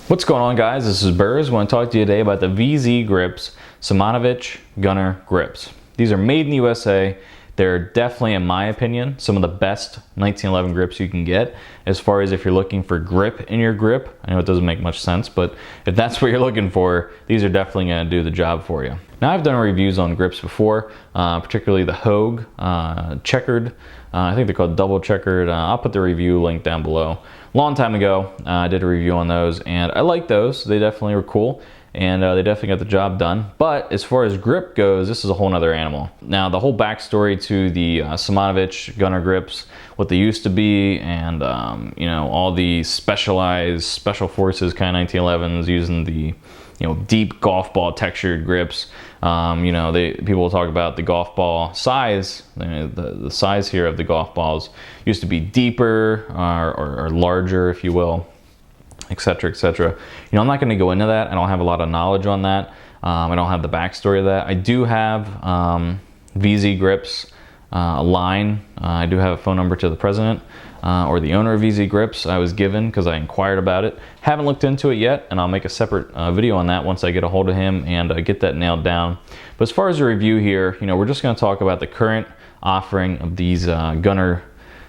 What's going on, guys? This is Berz. I want to talk to you today about the VZGrips Simonich Gunner grips. These are made in the USA. They're definitely, in my opinion, some of the best 1911 grips you can get as far as if you're looking for grip in your grip. I know it doesn't make much sense, but if that's what you're looking for, these are definitely going to do the job for you. Now, I've done reviews on grips before, particularly the Hogue checkered. I think they're called double checkered. I'll put the review link down below. Long time ago, I did a review on those, and I like those. They definitely were cool, and they definitely got the job done. But as far as grip goes, this is a whole nother animal. Now, the whole backstory to the Simonich Gunner grips, what they used to be, and you know, all the specialized special forces kind of 1911s using the deep golf ball textured grips. You know, people will talk about the golf ball size. The size here of the golf balls used to be deeper or larger, if you will, etc., etc. You know, I'm not going to go into that. I don't have a lot of knowledge on that. I don't have the backstory of that. I do have VZGrips line. I do have a phone number to the president or the owner of VZGrips I was given because I inquired about it. Haven't looked into it yet, and I'll make a separate video on that once I get a hold of him and get that nailed down. But as far as the review here, you know, we're just going to talk about the current offering of these Gunner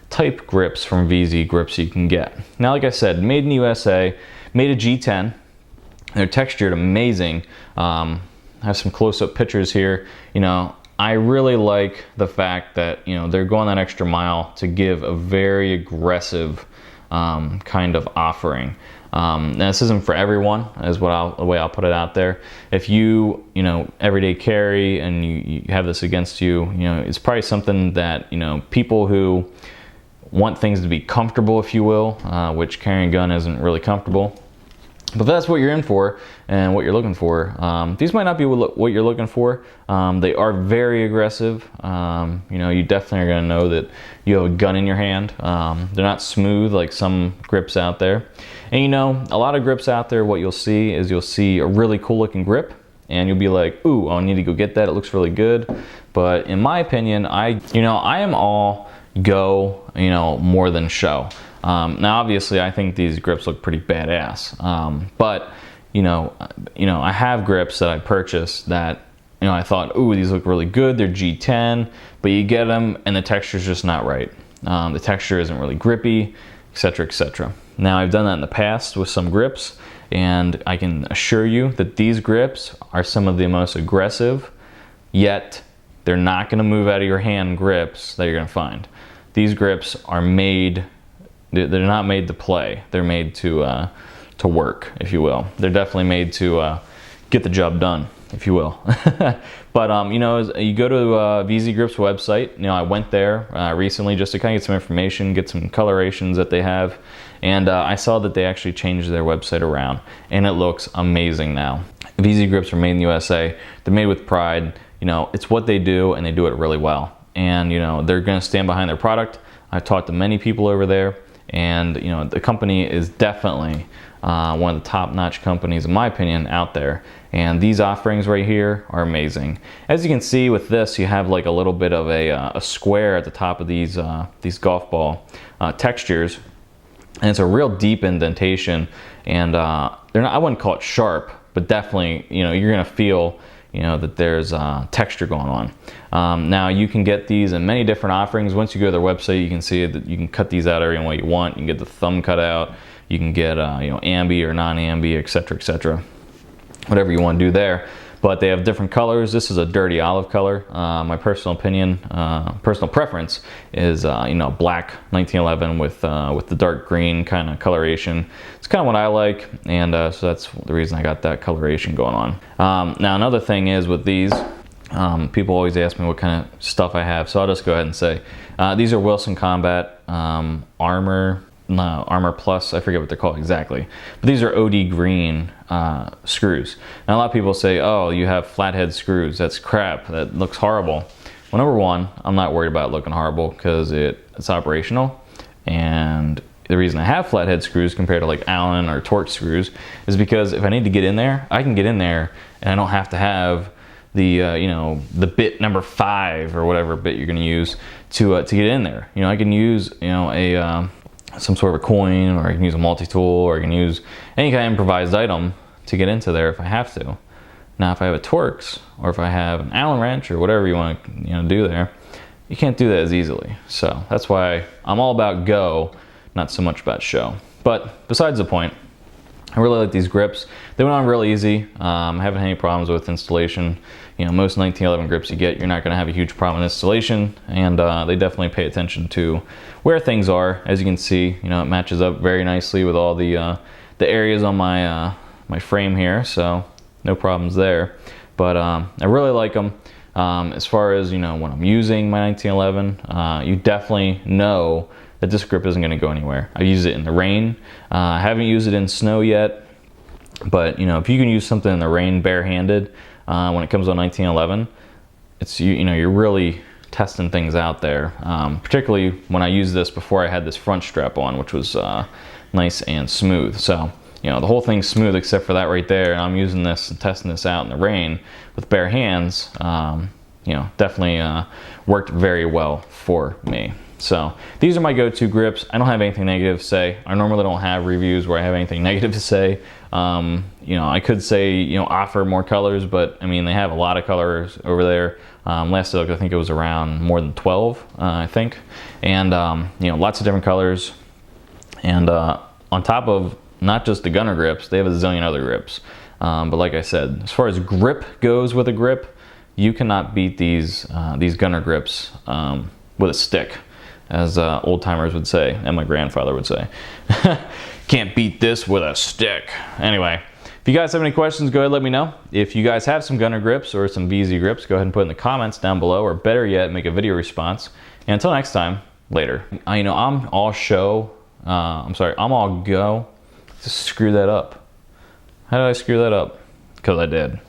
type grips from VZGrips you can get. Now, like I said, made in the USA, made a G10. They're textured amazing. I have some close-up pictures here. You know, I really like the fact that, you know, they're going that extra mile to give a very aggressive kind of offering. Now, this isn't for everyone, is the way I'll put it out there. If you know, everyday carry and you have this against you, you know, it's probably something that, you know, people who want things to be comfortable, if you will, which carrying a gun isn't really comfortable. But if that's what you're in for and what you're looking for, these might not be what you're looking for. They are very aggressive. You know, you definitely are going to know that you have a gun in your hand. They're not smooth like some grips out there. And you know, a lot of grips out there, what you'll see is you'll see a really cool looking grip, and you'll be like, ooh, I need to go get that. It looks really good. But in my opinion, I am all go, you know, more than show. Now, obviously, I think these grips look pretty badass. But you know, I have grips that I purchased that, you know, I thought, ooh, these look really good. They're G10, but you get them and the texture's just not right. The texture isn't really grippy, etc., etc. Now, I've done that in the past with some grips, and I can assure you that these grips are some of the most aggressive, yet they're not going to move out of your hand grips that you're going to find. These grips are made. They're not made to play. They're made to work, if you will. They're definitely made to get the job done, if you will. But you know, you go to VZGrips website. You know, I went there recently just to kind of get some information, get some colorations that they have, and I saw that they actually changed their website around, and it looks amazing now. VZGrips are made in the USA. They're made with pride. You know, it's what they do, and they do it really well. And you know, they're going to stand behind their product. I've talked to many people over there. And you know, the company is definitely one of the top-notch companies, in my opinion, out there. And these offerings right here are amazing. As you can see with this, you have like a little bit of a square at the top of these golf ball textures, and it's a real deep indentation. And they're not, I wouldn't call it sharp, but definitely, you know, you're gonna feel, you know, that there's texture going on. Now, you can get these in many different offerings. Once you go to their website, you can see that you can cut these out any way you want. You can get the thumb cut out. You can get you know, ambi or non-ambi, etc., etc. Whatever you want to do there. But they have different colors. This is a dirty olive color. My personal opinion, personal preference is you know, black 1911 with the dark green kind of coloration. It's kind of what I like, and so that's the reason I got that coloration going on. Now, another thing is with these, people always ask me what kind of stuff I have, so I'll just go ahead and say these are Wilson Combat Armor Plus, I forget what they're called exactly, but these are OD green screws. Now, a lot of people say, oh, you have flathead screws, that's crap, that looks horrible. Well, number one, I'm not worried about it looking horrible because it's operational, and the reason I have flathead screws compared to like Allen or Torx screws is because if I need to get in there, I can get in there, and I don't have to have the you know, the bit number 5 or whatever bit you're going to use to get in there. You know, I can use, you know, a some sort of a coin, or I can use a multi-tool, or I can use any kind of improvised item to get into there if I have to. Now, if I have a Torx, or if I have an Allen wrench, or whatever you want to do there, you can't do that as easily. So that's why I'm all about go, not so much about show. But besides the point, I really like these grips. They went on real easy. I haven't had any problems with installation. You know, most 1911 grips you get, you're not going to have a huge problem in installation, and they definitely pay attention to where things are. As you can see, you know, it matches up very nicely with all the areas on my my frame here, so no problems there. But I really like them. As far as, you know, when I'm using my 1911, you definitely know that this grip isn't going to go anywhere. I use it in the rain. I haven't used it in snow yet, but you know, if you can use something in the rain barehanded when it comes on 1911, it's you know, you're really testing things out there. Particularly when I used this before I had this front strap on, which was nice and smooth. So you know, the whole thing's smooth except for that right there, and I'm using this and testing this out in the rain with bare hands. You know, definitely worked very well for me. So these are my go-to grips. I don't have anything negative to say. I normally don't have reviews where I have anything negative to say. You know, I could say, you know, offer more colors, but I mean, they have a lot of colors over there. Last I looked, I think it was around more than 12, I think. And, you know, lots of different colors. And on top of not just the Gunner grips, they have a zillion other grips. But like I said, as far as grip goes with a grip, you cannot beat these Gunner grips with a stick, as old timers would say, and my grandfather would say. Can't beat this with a stick. Anyway, if you guys have any questions, go ahead and let me know. If you guys have some Gunner grips or some VZ grips, go ahead and put in the comments down below, or better yet, make a video response. And until next time, later. You know, I'm all show. I'm sorry, I'm all go. Just screw that up. How did I screw that up? Because I did.